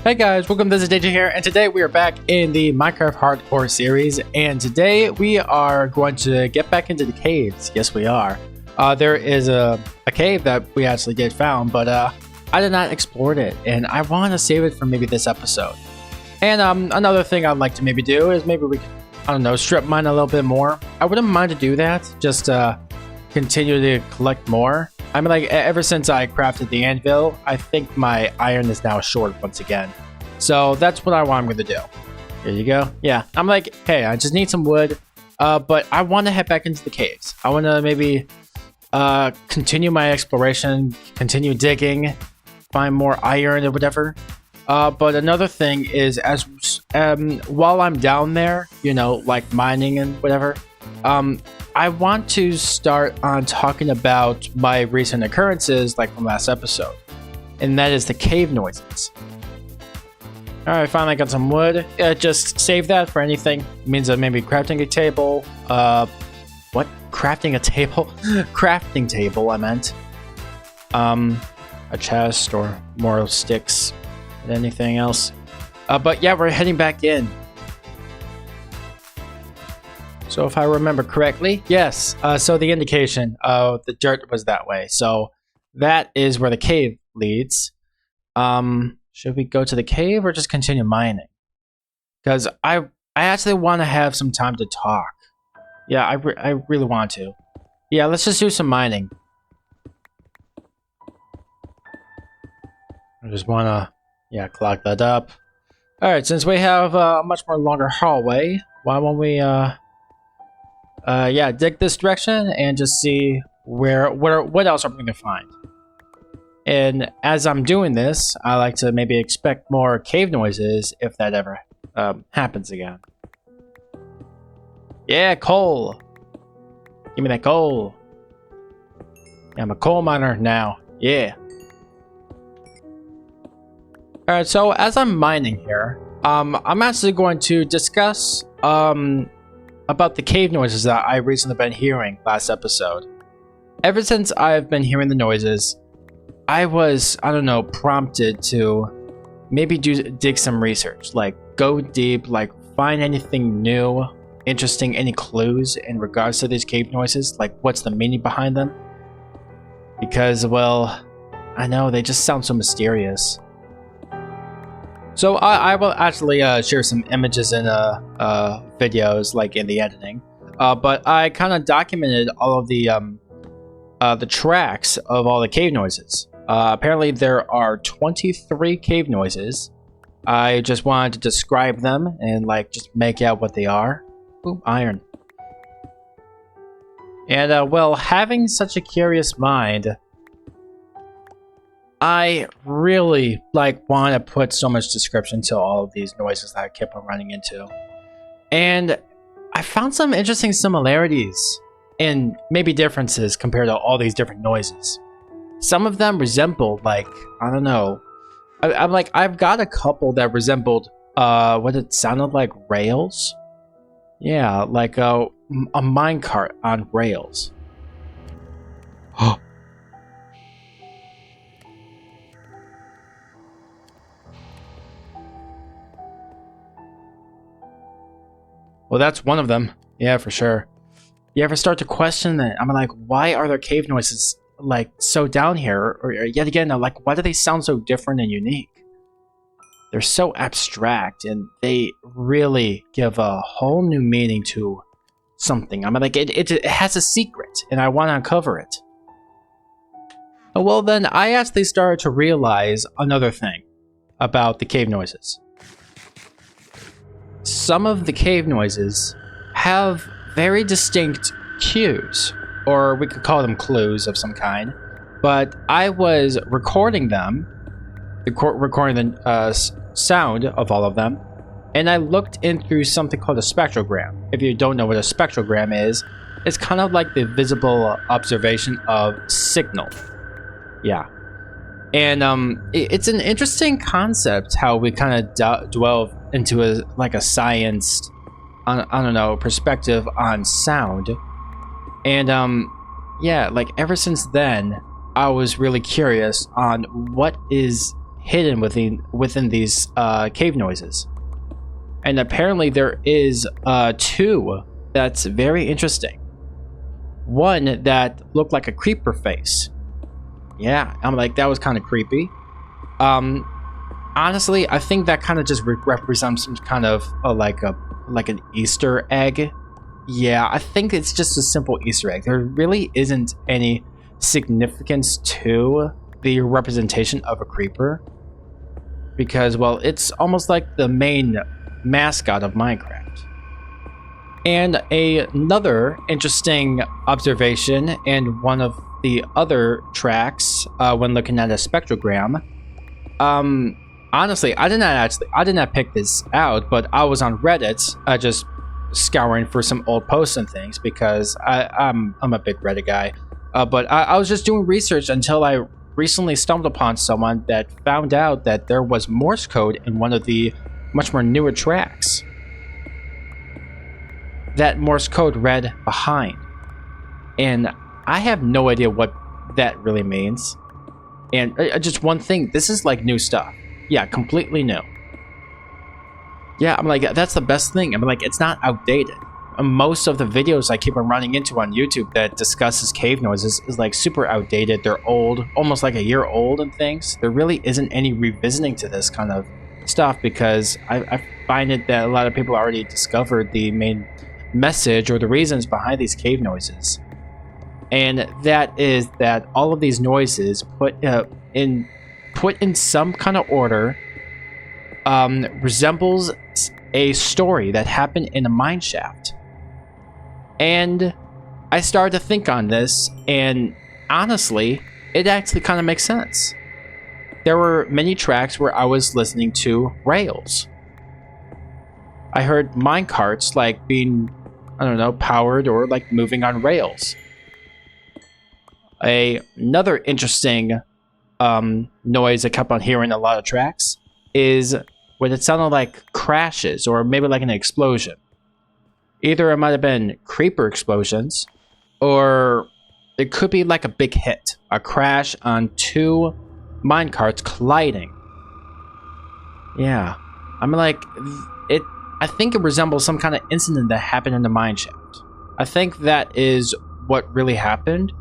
Hey guys, welcome. This is DJ here, and today we are back in the Minecraft Hardcore series, and today we are going to get back into the caves. Yes, we are. There is a cave that we actually did found, but I did not explore it, and I want to save it for maybe this episode. And another thing I'd like to maybe do is maybe we could, I don't know, strip mine a little bit more. I wouldn't mind to do that, just continue to collect more. I mean, like, ever since I crafted the anvil, I think my iron is now short once again. So that's what I'm going to do. Here you go. Yeah, I'm like, hey, I just need some wood, but I want to head back into the caves. I want to maybe continue my exploration, continue digging, find more iron or whatever. But another thing is, as while I'm down there, you know, like mining and whatever, I want to start on talking about my recent occurrences, like from last episode, and that is the cave noises. Alright, finally got some wood. Just save that for anything. It means that maybe crafting a table. What? Crafting a table? Crafting table, I meant. A chest or more sticks than anything else. But yeah, we're heading back in. So if I remember correctly, yes. So the indication of the dirt was that way. So that is where the cave leads. Should we go to the cave or just continue mining? Because I actually want to have some time to talk. Yeah, I really want to. Yeah, let's just do some mining. I just want to, yeah, clog that up. All right, since we have a much more longer hallway, why won't we, yeah, dig this direction and just see what else are we going to find. And as I'm doing this, I like to maybe expect more cave noises if that ever happens again. Yeah, coal. Give me that coal. Yeah, I'm a coal miner now. Yeah. Alright, so as I'm mining here, I'm actually going to discuss about the cave noises that I recently been hearing last episode. Ever since I've been hearing the noises, I was, I don't know, prompted to maybe dig some research, like go deep, like find anything new, interesting, any clues in regards to these cave noises, like what's the meaning behind them? Because, well, I know they just sound so mysterious. So I will actually share some images in videos, like in the editing, but I kind of documented all of the tracks of all the cave noises. Apparently there are 23 cave noises. I just wanted to describe them and like just make out what they are. Ooh, iron. And well, having such a curious mind, I really like want to put so much description to all of these noises that I kept on running into. And I found some interesting similarities and maybe differences compared to all these different noises. Some of them resembled, like, I don't know. I'm like, I've got a couple that resembled what it sounded like, rails. Yeah, like a minecart on rails. Well, that's one of them. Yeah, for sure. You ever start to question that? I'm like, why are there cave noises like so down here? Or yet again, like, why do they sound so different and unique? They're so abstract, and they really give a whole new meaning to something. I mean, like, it has a secret, and I want to uncover it. Well, then I actually started to realize another thing about the cave noises. Some of the cave noises have very distinct cues, or we could call them clues of some kind, but I was recording them, recording the sound of all of them, and I looked in through something called a spectrogram. If you don't know what a spectrogram is, it's kind of like the visible observation of signal. Yeah. And it's an interesting concept how we kind of delve into a science, I don't know, perspective on sound. And yeah, like ever since then, I was really curious on what is hidden within these cave noises. And apparently there is two that's very interesting. One that looked like a creeper face. Yeah, I'm like, that was kind of creepy. Honestly, I think that kind of just represents some kind of like an Easter egg. Yeah, I think it's just a simple Easter egg. There really isn't any significance to the representation of a creeper, because, well, it's almost like the main mascot of Minecraft. And another interesting observation in one of the other tracks, when looking at a spectrogram, honestly, I did not pick this out, but I was on Reddit, just scouring for some old posts and things, because I'm a big Reddit guy. But I was just doing research until I recently stumbled upon someone that found out that there was Morse code in one of the much more newer tracks. That Morse code read behind. And I have no idea what that really means. And just one thing, this is like new stuff. Yeah, completely new. Yeah, I'm like, that's the best thing. I'm like, it's not outdated. Most of the videos I keep on running into on YouTube that discusses cave noises is like super outdated. They're old, almost like a year old and things. There really isn't any revisiting to this kind of stuff, because I find it that a lot of people already discovered the main message or the reasons behind these cave noises. And that is that all of these noises put in some kind of order resembles a story that happened in a mine shaft. And I started to think on this, and honestly, it actually kind of makes sense. There were many tracks where I was listening to rails. I heard mine carts like being, I don't know, powered or like moving on rails. Another interesting noise I kept on hearing in a lot of tracks is when it sounded like crashes or maybe like an explosion. Either it might have been creeper explosions, or it could be like a big hit, a crash on two minecarts colliding. Yeah, I'm like, I think it resembles some kind of incident that happened in the mine shaft. I think that is what really happened.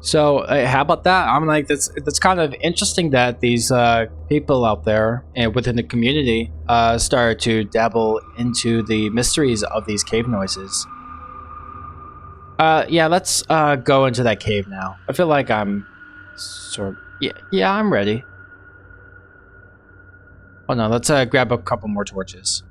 So how about that? I'm like, that's kind of interesting that these people out there and within the community started to dabble into the mysteries of these cave noises. Yeah, let's go into that cave now. I feel like I'm yeah, I'm ready. Oh no, let's grab a couple more torches.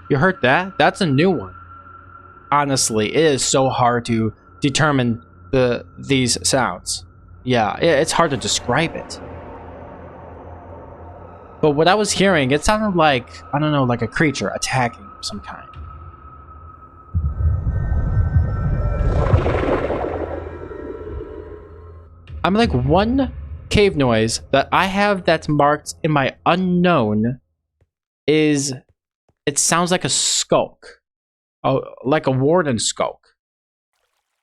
You heard that? That's a new one. Honestly, it is so hard to determine these sounds. Yeah, it's hard to describe it. But what I was hearing, it sounded like, I don't know, like a creature attacking of some kind. I'm like, one cave noise that I have that's marked in my unknown is, it sounds like a skulk. Oh, like a warden skulk.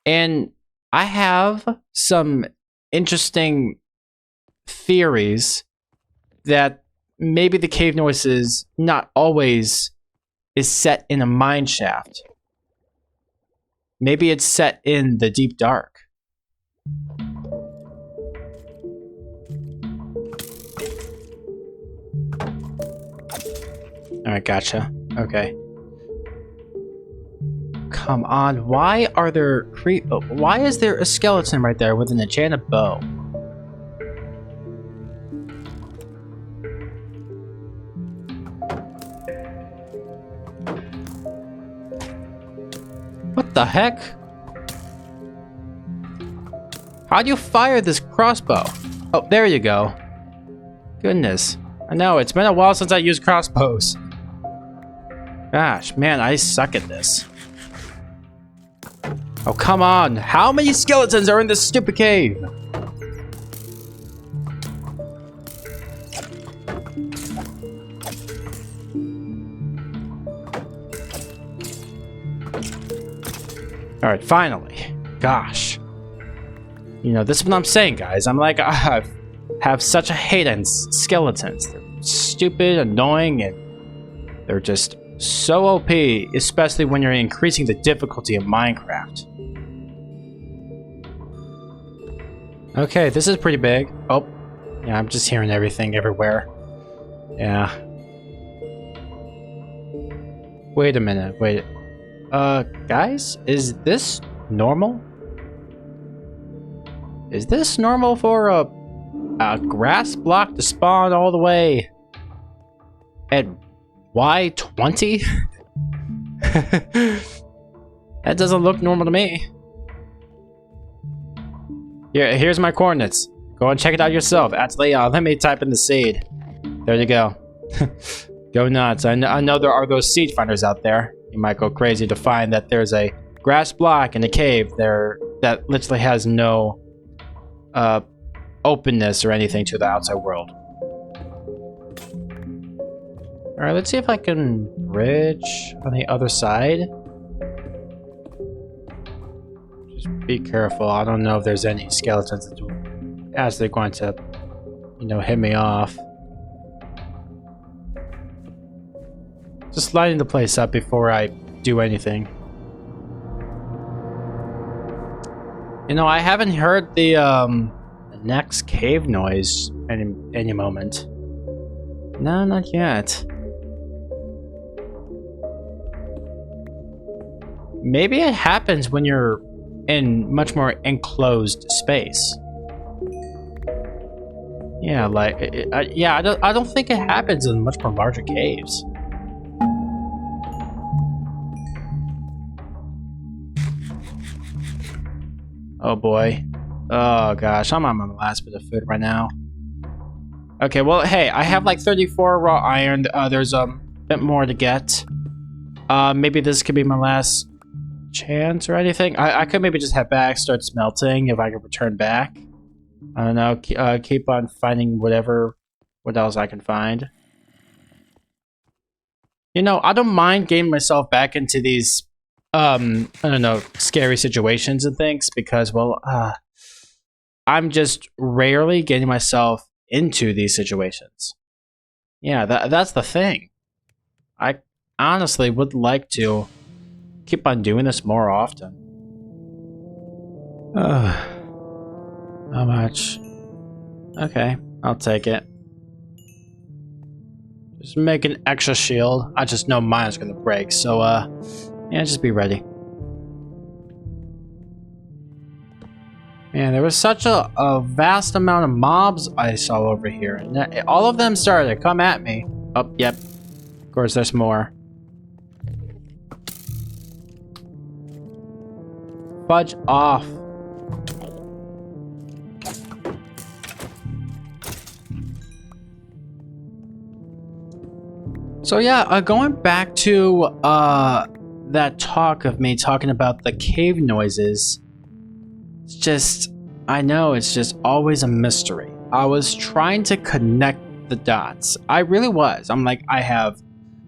And I have some interesting theories that maybe the cave noise is not always is set in a mine shaft. Maybe it's set in the deep dark. Alright, gotcha. Okay. Come on, why are there why is there a skeleton right there with an enchanted bow? What the heck? How do you fire this crossbow? Oh, there you go. Goodness. I know, it's been a while since I used crossbows. Gosh, man, I suck at this. Oh, come on. How many skeletons are in this stupid cave? Alright, finally. Gosh. You know, this is what I'm saying, guys. I'm like, I have such a hate on skeletons. They're stupid, annoying, and they're just so OP, especially when you're increasing the difficulty of Minecraft. Okay, this is pretty big. Oh, yeah, I'm just hearing everything everywhere. Yeah. Wait a minute, wait. Guys, is this normal? Is this normal for a grass block to spawn all the way at Y20? That doesn't look normal to me. Here's my coordinates. Go and check it out yourself. Actually, let me type in the seed. There you go. Go nuts. I know there are those seed finders out there. You might go crazy to find that there's a grass block in a cave there that literally has no openness or anything to the outside world. Alright, let's see if I can bridge on the other side. Just be careful. I don't know if there's any skeletons as they're going to, you know, hit me off. Just lighting the place up before I do anything. You know, I haven't heard the next cave noise any moment. No, not yet. Maybe it happens when you're in much more enclosed space. Yeah, like, yeah, I don't think it happens in much more larger caves. Oh boy. Oh gosh, I'm on my last bit of food right now. Okay, well, hey, I have like 34 raw iron. There's a bit more to get. Maybe this could be my last chance or anything. I could maybe just head back, start smelting if I could return back. I don't know, keep on finding what else I can find. You know, I don't mind getting myself back into these, I don't know, scary situations and things because, well, I'm just rarely getting myself into these situations. Yeah, that's the thing. I honestly would like to keep on doing this more often. How much? Okay, I'll take it. Just make an extra shield. I just know mine's gonna break, so yeah, just be ready. Man, there was such a vast amount of mobs I saw over here, and all of them started to come at me. Oh, yep. Of course, there's more. Fudge off. So yeah, going back to that talk of me talking about the cave noises, it's just, I know it's just always a mystery. I was trying to connect the dots. I really was. I'm like, I have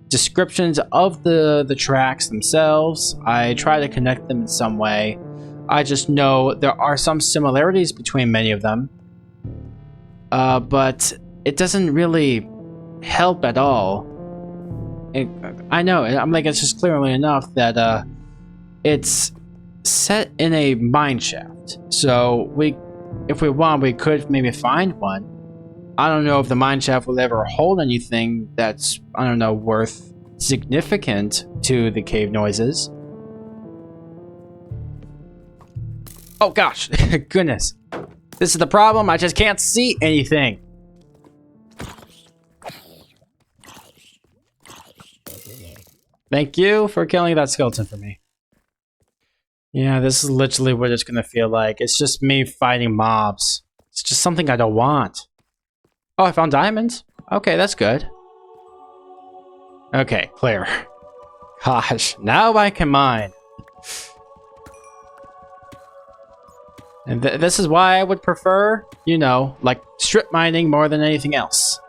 descriptions of the tracks themselves. I try to connect them in some way. I just know there are some similarities between many of them. But it doesn't really help at all. I know, I'm like, it's just clearly enough that it's set in a mine shaft. So if we want, we could maybe find one. I don't know if the mine shaft will ever hold anything that's, I don't know, worth significant to the cave noises. Oh gosh, goodness. This is the problem, I just can't see anything. Thank you for killing that skeleton for me. Yeah, this is literally what it's gonna feel like. It's just me fighting mobs. It's just something I don't want. Oh, I found diamonds? Okay, that's good. Okay, clear. Gosh, now I can mine. And this is why I would prefer, you know, like strip mining more than anything else.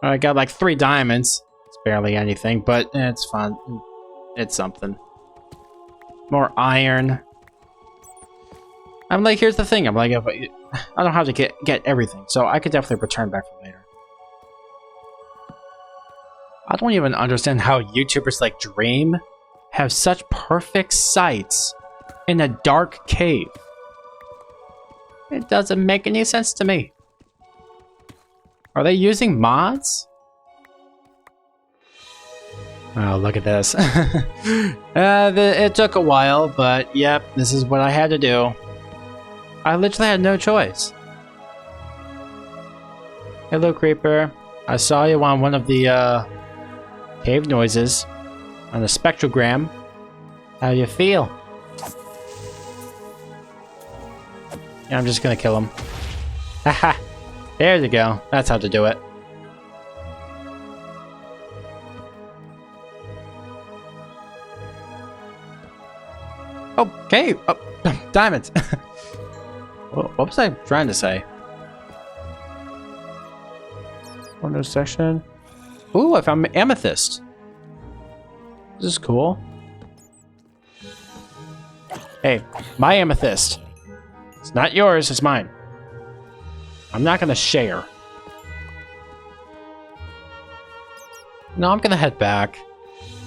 I got like 3 diamonds. It's barely anything, but it's fun. It's something. More iron. I'm like, here's the thing. I'm like, I don't have to get everything, so I could definitely return back for later. I don't even understand how YouTubers like Dream have such perfect sights in a dark cave. It doesn't make any sense to me. Are they using mods? Oh, look at this. It took a while, but yep, this is what I had to do. I literally had no choice. Hello, Creeper. I saw you on one of the cave noises on the spectrogram. How do you feel? Yeah, I'm just gonna kill him. Haha. There you go. That's how to do it. Okay. Oh, diamonds. What was I trying to say? Window section. Ooh, I found amethyst. This is cool. Hey, my amethyst. It's not yours, it's mine. I'm not gonna share. No, I'm gonna head back.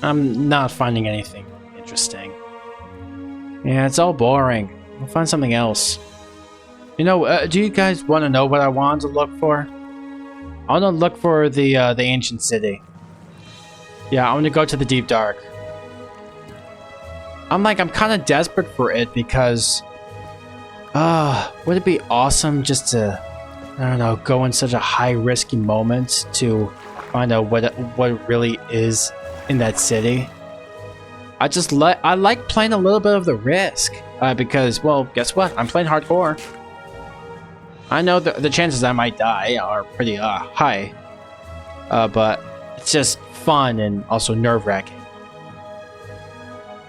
I'm not finding anything interesting. Yeah, it's all boring. I'll find something else. You know, do you guys want to know what I want to look for? I want to look for the ancient city. Yeah, I want to go to the deep dark. I'm kind of desperate for it because, would it be awesome just to, I don't know, go in such a high risky moment to find out what it really is in that city? I like playing a little bit of the risk because, well, guess what? I'm playing hardcore. I know the chances I might die are pretty high, but it's just fun and also nerve-wracking.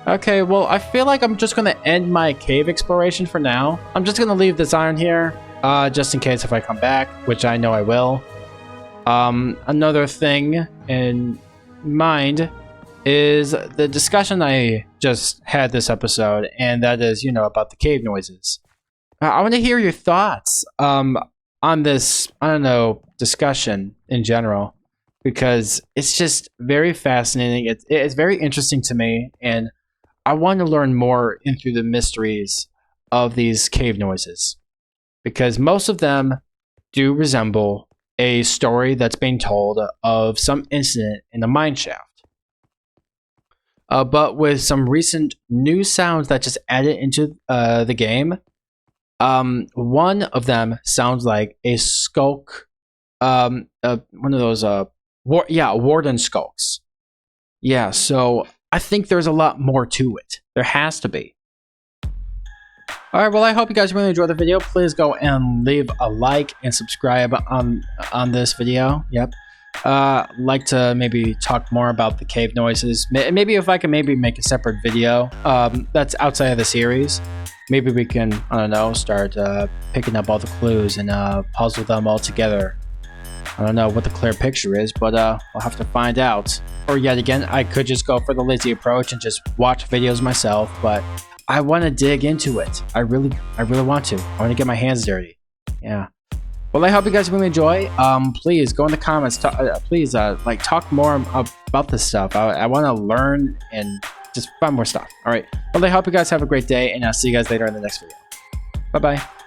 Okay, well, I feel like I'm just gonna end my cave exploration for now. I'm just gonna leave this iron here, just in case if I come back, which I know I will. Another thing in mind is the discussion I just had this episode, and that is, you know, about the cave noises. I want to hear your thoughts on this, I don't know, discussion in general, because it's just very fascinating. It's very interesting to me, and I want to learn more into the mysteries of these cave noises, because most of them do resemble a story that's being told of some incident in the mine shaft. But with some recent new sounds that just added into the game, one of them sounds like a skulk, one of those, warden skulks. Yeah, so I think there's a lot more to it. There has to be. Alright, well, I hope you guys really enjoyed the video. Please go and leave a like and subscribe on this video. Yep. Like to maybe talk more about the cave noises. Maybe if I can maybe make a separate video that's outside of the series. Maybe we can, I don't know, start picking up all the clues and puzzle them all together. I don't know what the clear picture is, but we'll have to find out. Or yet again, I could just go for the lazy approach and just watch videos myself, but I want to dig into it. I really want to. I want to get my hands dirty. Yeah. Well, I hope you guys really enjoy. Please go in the comments. Please talk more about this stuff. I want to learn and just find more stuff. All right. Well, I hope you guys have a great day, and I'll see you guys later in the next video. Bye bye.